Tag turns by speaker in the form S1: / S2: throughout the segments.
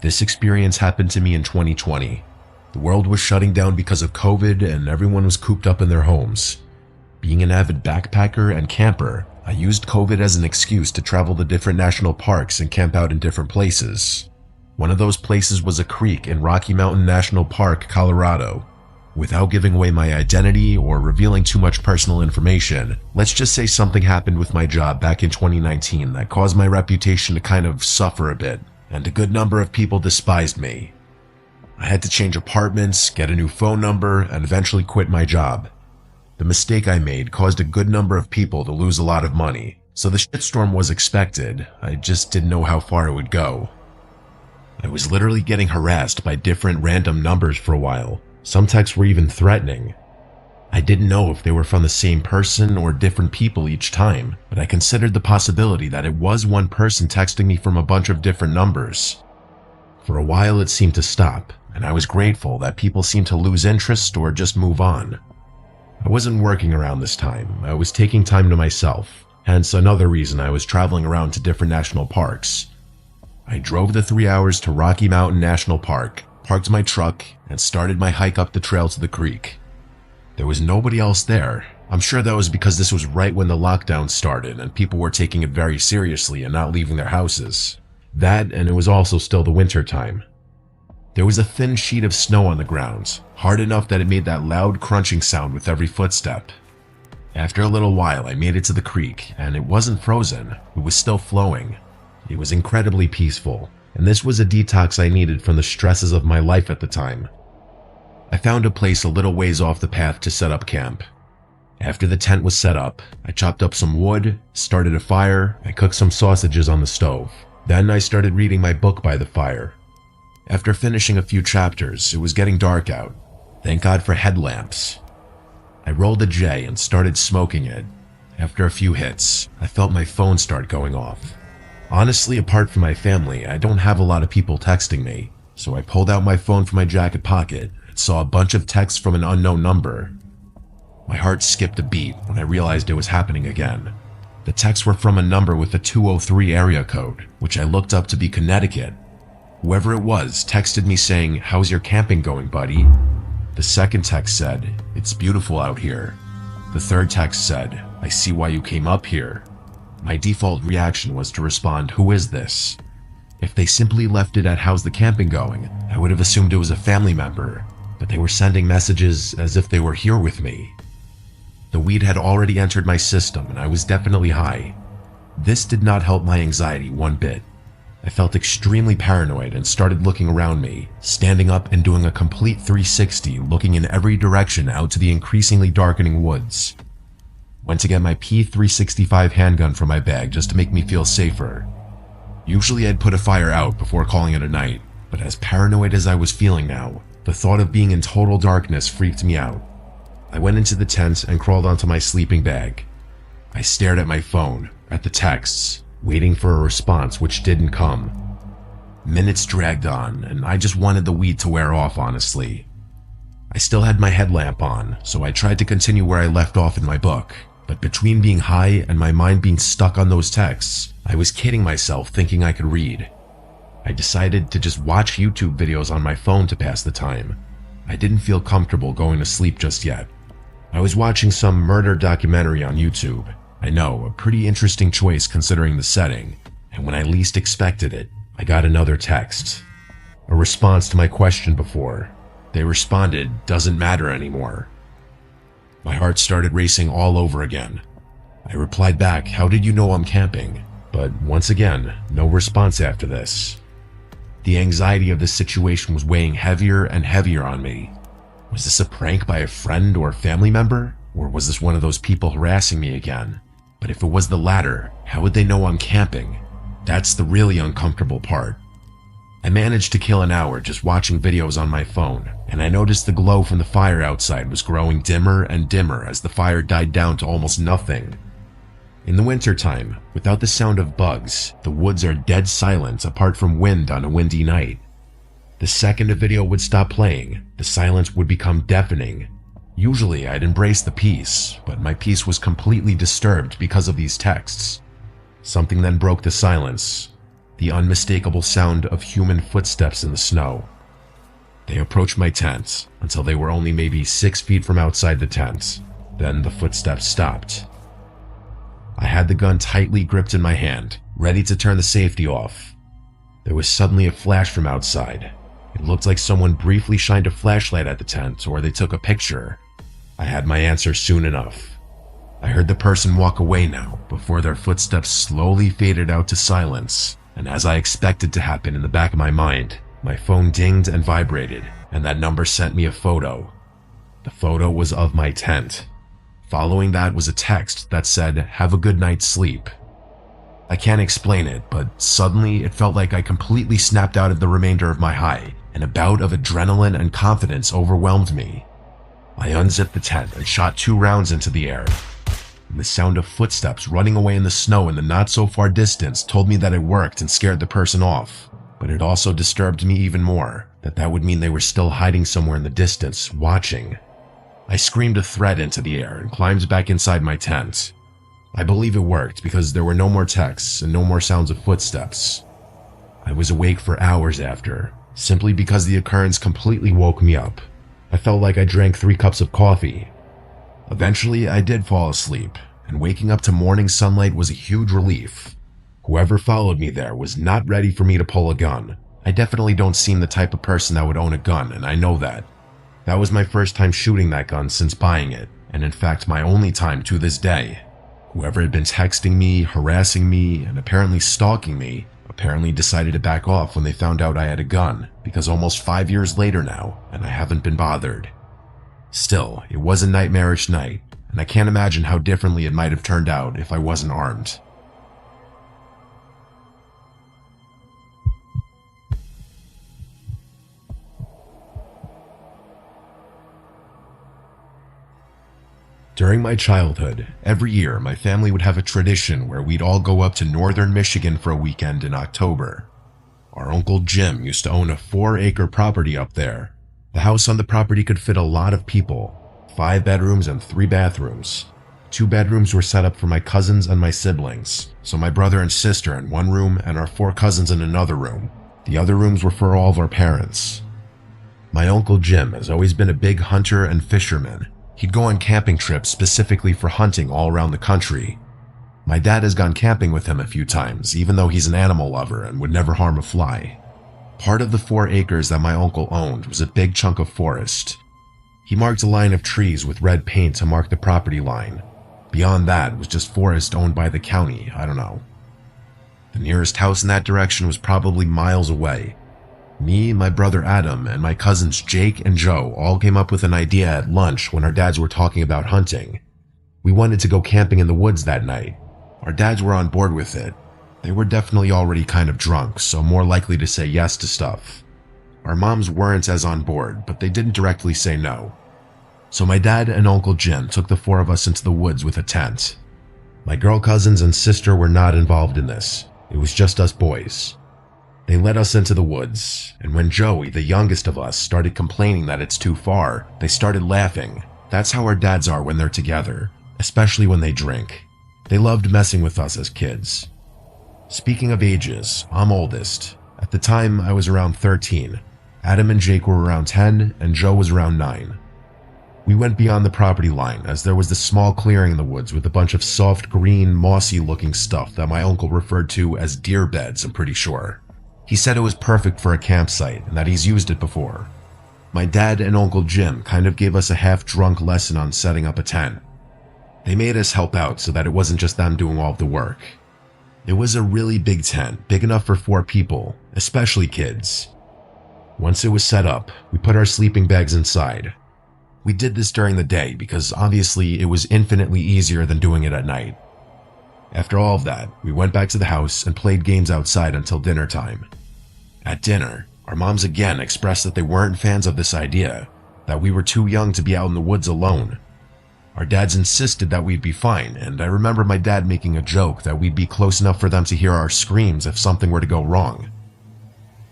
S1: This experience happened to me in 2020. The world was shutting down because of COVID and everyone was cooped up in their homes. Being an avid backpacker and camper, I used COVID as an excuse to travel to different national parks and camp out in different places. One of those places was a creek in Rocky Mountain National Park, Colorado. Without giving away my identity or revealing too much personal information, let's just say something happened with my job back in 2019 that caused my reputation to kind of suffer a bit, and a good number of people despised me. I had to change apartments, get a new phone number, and eventually quit my job. The mistake I made caused a good number of people to lose a lot of money, so the shitstorm was expected. I just didn't know how far it would go. I was literally getting harassed by different random numbers for a while. Some texts were even threatening. I didn't know if they were from the same person or different people each time, but I considered the possibility that it was one person texting me from a bunch of different numbers. For a while it seemed to stop, and I was grateful that people seemed to lose interest or just move on. I wasn't working around this time. I was taking time to myself, hence another reason I was traveling around to different national parks. I drove the 3 hours to Rocky Mountain National Park, parked my truck, and started my hike up the trail to the creek. There was nobody else there. I'm sure that was because this was right when the lockdown started and people were taking it very seriously and not leaving their houses. That, and it was also still the winter time. There was a thin sheet of snow on the ground, hard enough that it made that loud crunching sound with every footstep. After a little while, I made it to the creek, and it wasn't frozen. It was still flowing. It was incredibly peaceful, and this was a detox I needed from the stresses of my life at the time. I found a place a little ways off the path to set up camp. After the tent was set up, I chopped up some wood, started a fire, and cooked some sausages on the stove. Then I started reading my book by the fire. After finishing a few chapters, it was getting dark out. Thank God for headlamps. I rolled a J and started smoking it. After a few hits, I felt my phone start going off. Honestly, apart from my family, I don't have a lot of people texting me, so I pulled out my phone from my jacket pocket and saw a bunch of texts from an unknown number. My heart skipped a beat when I realized it was happening again. The texts were from a number with a 203 area code, which I looked up to be Connecticut. Whoever it was texted me saying, "How's your camping going, buddy?" The second text said, "It's beautiful out here." The third text said, "I see why you came up here." My default reaction was to respond, "Who is this?" If they simply left it at "How's the camping going?" I would have assumed it was a family member, but they were sending messages as if they were here with me. The weed had already entered my system and I was definitely high. This did not help my anxiety one bit. I felt extremely paranoid and started looking around me, standing up and doing a complete 360, looking in every direction out to the increasingly darkening woods. Went to get my P365 handgun from my bag just to make me feel safer. Usually I'd put a fire out before calling it a night, but as paranoid as I was feeling now, the thought of being in total darkness freaked me out. I went into the tent and crawled onto my sleeping bag. I stared at my phone, at the texts, waiting for a response which didn't come. Minutes dragged on, and I just wanted the weed to wear off, honestly. I still had my headlamp on, so I tried to continue where I left off in my book, but between being high and my mind being stuck on those texts, I was kidding myself thinking I could read. I decided to just watch YouTube videos on my phone to pass the time. I didn't feel comfortable going to sleep just yet. I was watching some murder documentary on YouTube. I know, a pretty interesting choice considering the setting, and when I least expected it, I got another text. A response to my question before. They responded, "Doesn't matter anymore." My heart started racing all over again. I replied back, "How did you know I'm camping?" But once again, no response after this. The anxiety of this situation was weighing heavier and heavier on me. Was this a prank by a friend or family member? Or was this one of those people harassing me again? But if it was the latter, how would they know I'm camping? That's the really uncomfortable part. I managed to kill an hour just watching videos on my phone, and I noticed the glow from the fire outside was growing dimmer and dimmer as the fire died down to almost nothing. In the wintertime, without the sound of bugs, the woods are dead silent apart from wind on a windy night. The second a video would stop playing, the silence would become deafening. Usually I'd embrace the peace, but my peace was completely disturbed because of these texts. Something then broke the silence. the unmistakable sound of human footsteps in the snow. They approached my tent until they were only maybe 6 feet from outside the tent. Then the footsteps stopped. I had the gun tightly gripped in my hand, ready to turn the safety off. There was suddenly a flash from outside. It looked like someone briefly shined a flashlight at the tent, or they took a picture. I had my answer soon enough. I heard the person walk away now, before their footsteps slowly faded out to silence, and as I expected to happen in the back of my mind, my phone dinged and vibrated, and that number sent me a photo. The photo was of my tent. Following that was a text that said, "Have a good night's sleep." I can't explain it, but suddenly it felt like I completely snapped out of the remainder of my high, and a bout of adrenaline and confidence overwhelmed me. I unzipped the tent and shot 2 rounds into the air. The sound of footsteps running away in the snow in the not-so-far distance told me that it worked and scared the person off, but it also disturbed me even more, that would mean they were still hiding somewhere in the distance, watching. I screamed a threat into the air and climbed back inside my tent. I believe it worked because there were no more texts and no more sounds of footsteps. I was awake for hours after, simply because the occurrence completely woke me up. I felt like I drank 3 cups of coffee. Eventually, I did fall asleep, and waking up to morning sunlight was a huge relief. Whoever followed me there was not ready for me to pull a gun. I definitely don't seem the type of person that would own a gun, and I know that. That was my first time shooting that gun since buying it, and in fact my only time to this day. Whoever had been texting me, harassing me, and apparently stalking me, apparently decided to back off when they found out I had a gun, because almost 5 years later now, and I haven't been bothered. Still, it was a nightmarish night, and I can't imagine how differently it might have turned out if I wasn't armed. During my childhood, every year my family would have a tradition where we'd all go up to northern Michigan for a weekend in October. Our Uncle Jim used to own a 4-acre property up there. The house on the property could fit a lot of people, 5 bedrooms and 3 bathrooms. 2 bedrooms were set up for my cousins and my siblings, so my brother and sister in one room and our 4 cousins in another room. The other rooms were for all of our parents. My Uncle Jim has always been a big hunter and fisherman. He'd go on camping trips specifically for hunting all around the country. My dad has gone camping with him a few times, even though he's an animal lover and would never harm a fly. Part of the 4 acres that my uncle owned was a big chunk of forest. He marked a line of trees with red paint to mark the property line. Beyond that was just forest owned by the county, I don't know. The nearest house in that direction was probably miles away. Me, my brother Adam, and my cousins Jake and Joe all came up with an idea at lunch when our dads were talking about hunting. We wanted to go camping in the woods that night. Our dads were on board with it. They were definitely already kind of drunk, so more likely to say yes to stuff. Our moms weren't as on board, but they didn't directly say no. So my dad and Uncle Jim took the 4 of us into the woods with a tent. My girl cousins and sister were not involved in this. It was just us boys. They led us into the woods, and when Joey, the youngest of us, started complaining that it's too far, they started laughing. That's how our dads are when they're together, especially when they drink. They loved messing with us as kids. Speaking of ages, I'm oldest. At the time, I was around 13. Adam and Jake were around 10, and Joe was around 9. We went beyond the property line as there was this small clearing in the woods with a bunch of soft green, mossy-looking stuff that my uncle referred to as deer beds, I'm pretty sure. He said it was perfect for a campsite and that he's used it before. My dad and Uncle Jim kind of gave us a half-drunk lesson on setting up a tent. They made us help out so that it wasn't just them doing all of the work. It was a really big tent, big enough for 4 people, especially kids. Once it was set up, we put our sleeping bags inside. We did this during the day because obviously it was infinitely easier than doing it at night. After all of that, we went back to the house and played games outside until dinner time. At dinner, our moms again expressed that they weren't fans of this idea, that we were too young to be out in the woods alone. Our dads insisted that we'd be fine, and I remember my dad making a joke that we'd be close enough for them to hear our screams if something were to go wrong.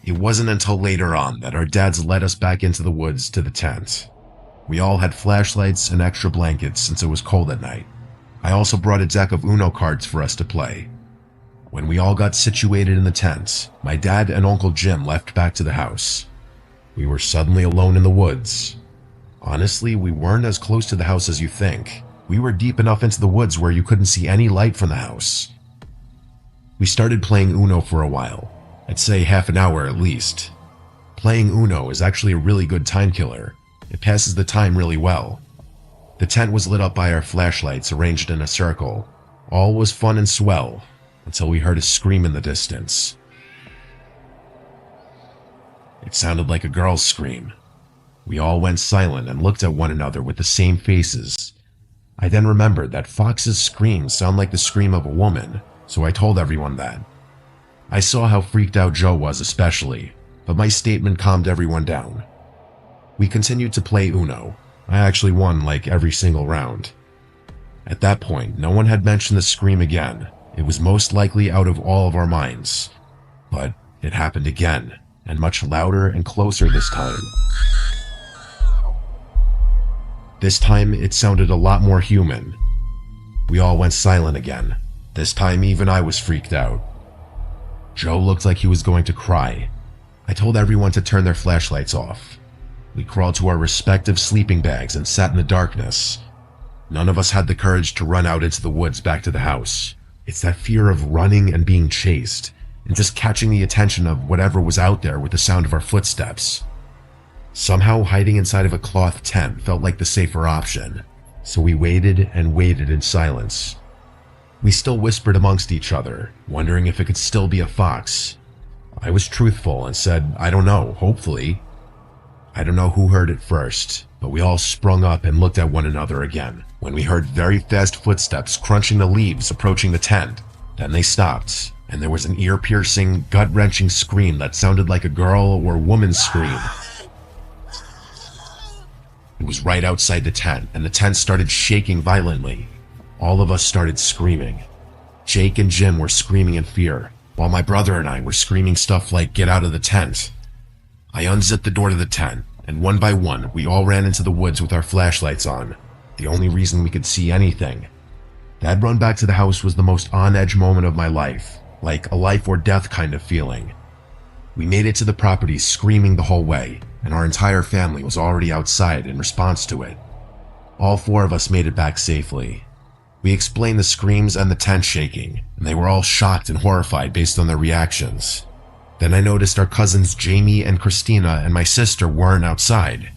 S1: It wasn't until later on that our dads led us back into the woods to the tent. We all had flashlights and extra blankets since it was cold at night. I also brought a deck of Uno cards for us to play. When we all got situated in the tent, my dad and Uncle Jim left back to the house. We were suddenly alone in the woods. Honestly, we weren't as close to the house as you think. We were deep enough into the woods where you couldn't see any light from the house. We started playing Uno for a while. I'd say half an hour at least. Playing Uno is actually a really good time killer. It passes the time really well. The tent was lit up by our flashlights arranged in a circle. All was fun and swell, until we heard a scream in the distance. It sounded like a girl's scream. We all went silent and looked at one another with the same faces. I then remembered that Fox's screams sound like the scream of a woman, so I told everyone that. I saw how freaked out Joe was especially, but my statement calmed everyone down. We continued to play Uno. I actually won like every single round. At that point, no one had mentioned the scream again. It was most likely out of all of our minds. But it happened again, and much louder and closer this time. This time, it sounded a lot more human. We all went silent again. This time, even I was freaked out. Joe looked like he was going to cry. I told everyone to turn their flashlights off. We crawled to our respective sleeping bags and sat in the darkness. None of us had the courage to run out into the woods back to the house. It's that fear of running and being chased, and just catching the attention of whatever was out there with the sound of our footsteps. Somehow hiding inside of a cloth tent felt like the safer option, so we waited and waited in silence. We still whispered amongst each other, wondering if it could still be a fox. I was truthful and said, I don't know, hopefully. I don't know who heard it first, but we all sprung up and looked at one another again when we heard very fast footsteps crunching the leaves approaching the tent. Then they stopped, and there was an ear-piercing, gut-wrenching scream that sounded like a girl or woman's scream. It was right outside the tent, and the tent started shaking violently. All of us started screaming. Jake and Jim were screaming in fear, while my brother and I were screaming stuff like, "Get out of the tent." I unzipped the door to the tent, and one by one, we all ran into the woods with our flashlights on, the only reason we could see anything. That run back to the house was the most on-edge moment of my life, like a life or death kind of feeling. We made it to the property screaming the whole way, and our entire family was already outside in response to it. All four of us made it back safely. We explained the screams and the tent shaking, and they were all shocked and horrified based on their reactions. Then I noticed our cousins Jamie and Christina and my sister weren't outside.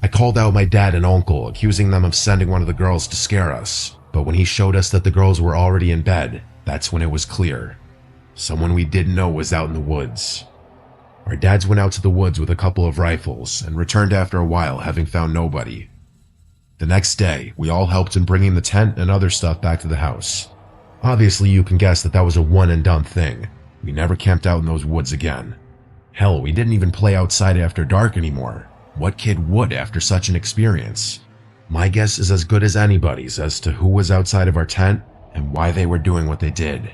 S1: I called out my dad and uncle, accusing them of sending one of the girls to scare us, but when he showed us that the girls were already in bed, that's when it was clear. Someone we didn't know was out in the woods. Our dads went out to the woods with a couple of rifles and returned after a while, having found nobody. The next day, we all helped in bringing the tent and other stuff back to the house. Obviously, you can guess that that was a one-and-done thing. We never camped out in those woods again. Hell, we didn't even play outside after dark anymore. What kid would after such an experience? My guess is as good as anybody's as to who was outside of our tent and why they were doing what they did.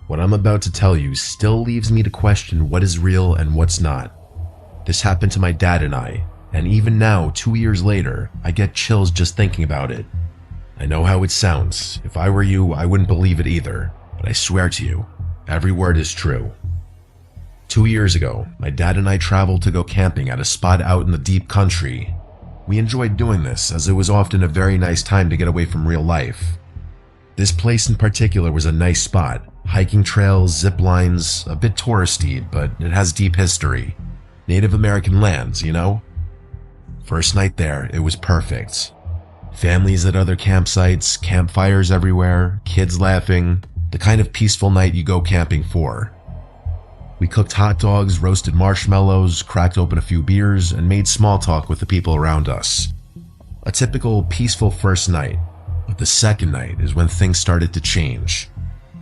S1: What I'm about to tell you still leaves me to question what is real and what's not. This happened to my dad and I, and even now, 2 years later, I get chills just thinking about it. I know how it sounds. If I were you, I wouldn't believe it either, but I swear to you, every word is true. 2 years ago, my dad and I traveled to go camping at a spot out in the deep country. We enjoyed doing this as it was often a very nice time to get away from real life. This place in particular was a nice spot. Hiking trails, zip lines, a bit touristy, but it has deep history. Native American lands, you know? First night there, it was perfect. Families at other campsites, campfires everywhere, kids laughing, the kind of peaceful night you go camping for. We cooked hot dogs, roasted marshmallows, cracked open a few beers, and made small talk with the people around us. A typical peaceful first night, but the second night is when things started to change.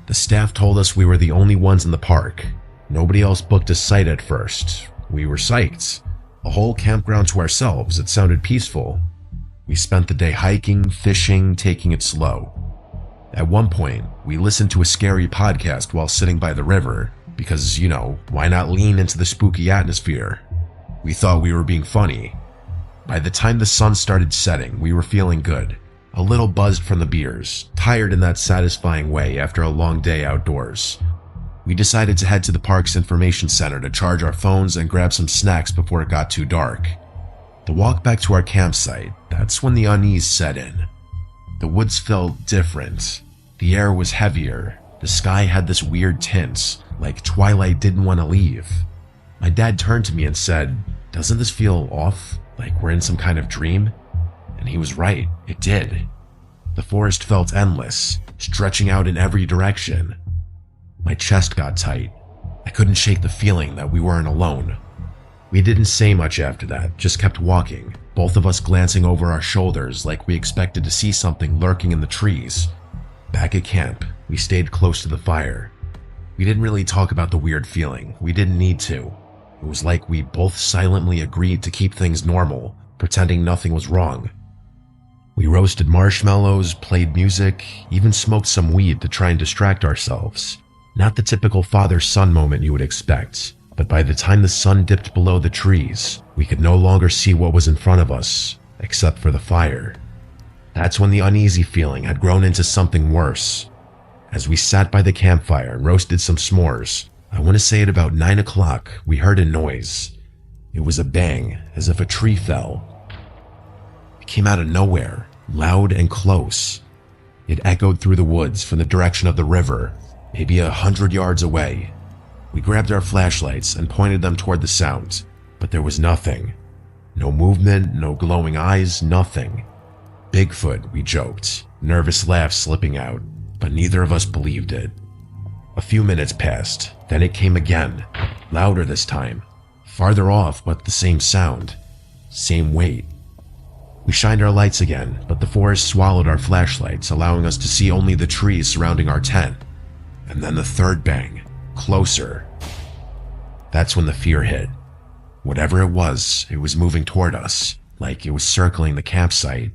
S1: The staff told us we were the only ones in the park. Nobody else booked a site at first. We were psyched. A whole campground to ourselves. It sounded peaceful. We spent the day hiking, fishing, taking it slow. At one point, we listened to a scary podcast while sitting by the river because, you know, why not lean into the spooky atmosphere? We thought we were being funny. By the time the sun started setting, we were feeling good, a little buzzed from the beers, tired in that satisfying way after a long day outdoors. We decided to head to the park's information center to charge our phones and grab some snacks before it got too dark. The walk back to our campsite, that's when the unease set in. The woods felt different. The air was heavier. The sky had this weird tint, like twilight didn't want to leave. My dad turned to me and said, "Doesn't this feel off? Like we're in some kind of dream?" And he was right, it did. The forest felt endless, stretching out in every direction. My chest got tight. I couldn't shake the feeling that we weren't alone. We didn't say much after that, just kept walking, both of us glancing over our shoulders like we expected to see something lurking in the trees. Back at camp, we stayed close to the fire. We didn't really talk about the weird feeling. We didn't need to. It was like we both silently agreed to keep things normal, pretending nothing was wrong. We roasted marshmallows, played music, even smoked some weed to try and distract ourselves. Not the typical father-son moment you would expect, but by the time the sun dipped below the trees, we could no longer see what was in front of us, except for the fire. That's when the uneasy feeling had grown into something worse. As we sat by the campfire and roasted some s'mores, I want to say at about 9 o'clock, we heard a noise. It was a bang, as if a tree fell. It came out of nowhere, loud and close. It echoed through the woods from the direction of the river, maybe 100 yards away. We grabbed our flashlights and pointed them toward the sound, but there was nothing. No movement, no glowing eyes, nothing. Bigfoot, we joked, nervous laughs slipping out, but neither of us believed it. A few minutes passed, then it came again, louder this time, farther off but the same sound, same weight. We shined our lights again, but the forest swallowed our flashlights, allowing us to see only the trees surrounding our tent. And then the third bang, closer. That's when the fear hit. Whatever it was moving toward us, like it was circling the campsite.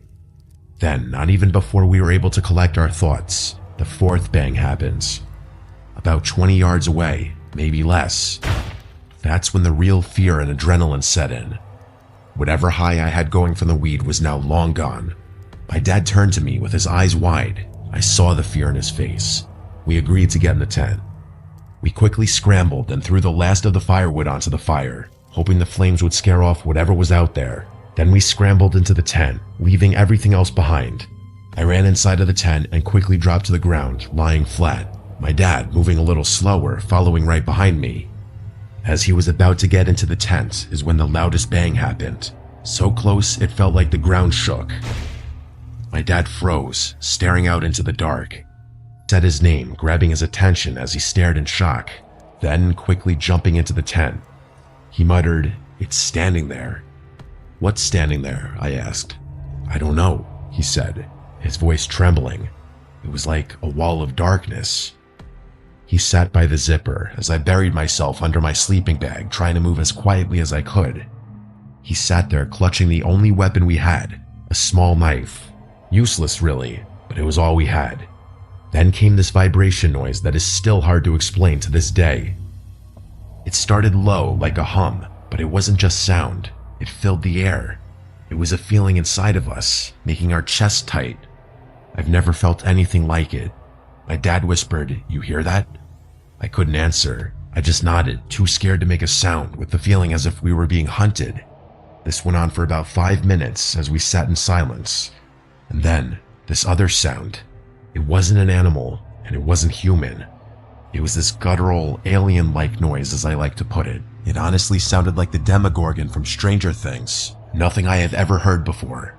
S1: Then, not even before we were able to collect our thoughts, the fourth bang happens. About 20 yards away, maybe less. That's when the real fear and adrenaline set in. Whatever high I had going from the weed was now long gone. My dad turned to me with his eyes wide. I saw the fear in his face. We agreed to get in the tent. We quickly scrambled and threw the last of the firewood onto the fire, hoping the flames would scare off whatever was out there. Then we scrambled into the tent, leaving everything else behind. I ran inside of the tent and quickly dropped to the ground, lying flat. My dad, moving a little slower, following right behind me. As he was about to get into the tent is when the loudest bang happened. So close it felt like the ground shook. My dad froze, staring out into the dark. Said his name, grabbing his attention as he stared in shock, then quickly jumping into the tent. He muttered, "It's standing there." "What's standing there?" I asked. "I don't know," he said, his voice trembling. It was like a wall of darkness. He sat by the zipper as I buried myself under my sleeping bag, trying to move as quietly as I could. He sat there clutching the only weapon we had, a small knife. Useless really, but it was all we had. Then came this vibration noise that is still hard to explain to this day. It started low like a hum, but it wasn't just sound. It filled the air. It was a feeling inside of us, making our chest tight. I've never felt anything like it. My dad whispered, "You hear that?" I couldn't answer. I just nodded, too scared to make a sound, with the feeling as if we were being hunted. This went on for about 5 minutes as we sat in silence. And then, this other sound. It wasn't an animal, and it wasn't human. It was this guttural, alien-like noise, as I like to put it. It honestly sounded like the Demogorgon from Stranger Things. Nothing I have ever heard before.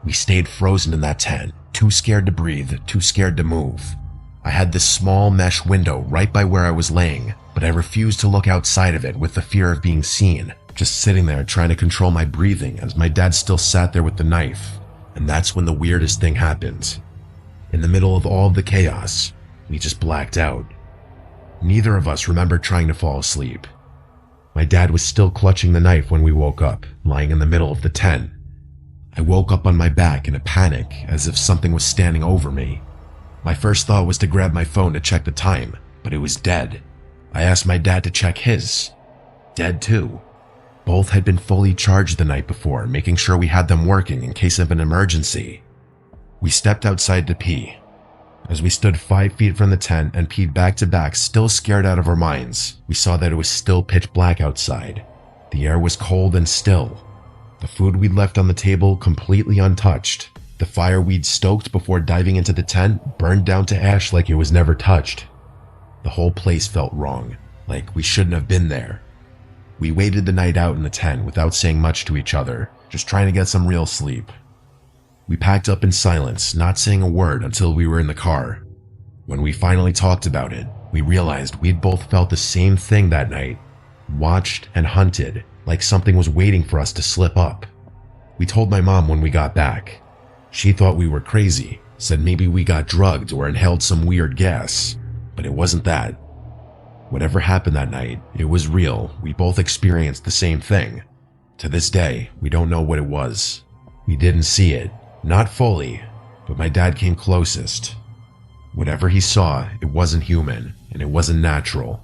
S1: We stayed frozen in that tent, too scared to breathe, too scared to move. I had this small mesh window right by where I was laying, but I refused to look outside of it with the fear of being seen, just sitting there trying to control my breathing as my dad still sat there with the knife. And that's when the weirdest thing happened. In the middle of all of the chaos, we just blacked out. Neither of us remembered trying to fall asleep. My dad was still clutching the knife when we woke up, lying in the middle of the tent. I woke up on my back in a panic, as if something was standing over me. My first thought was to grab my phone to check the time, but it was dead. I asked my dad to check his. Dead too. Both had been fully charged the night before, making sure we had them working in case of an emergency. We stepped outside to pee. As we stood 5 feet from the tent and peed back to back, still scared out of our minds, we saw that it was still pitch black outside. The air was cold and still. The food we'd left on the table completely untouched. The fire we'd stoked before diving into the tent burned down to ash like it was never touched. The whole place felt wrong, like we shouldn't have been there. We waited the night out in the tent without saying much to each other, just trying to get some real sleep. We packed up in silence, not saying a word until we were in the car. When we finally talked about it, we realized we'd both felt the same thing that night, watched and hunted, like something was waiting for us to slip up. We told my mom when we got back. She thought we were crazy, said maybe we got drugged or inhaled some weird gas, but it wasn't that. Whatever happened that night, it was real. We both experienced the same thing. To this day, we don't know what it was. We didn't see it, not fully, but my dad came closest. Whatever he saw, it wasn't human, and it wasn't natural.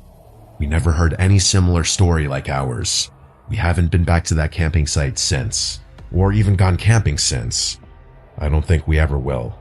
S1: We never heard any similar story like ours. We haven't been back to that camping site since, or even gone camping since. I don't think we ever will.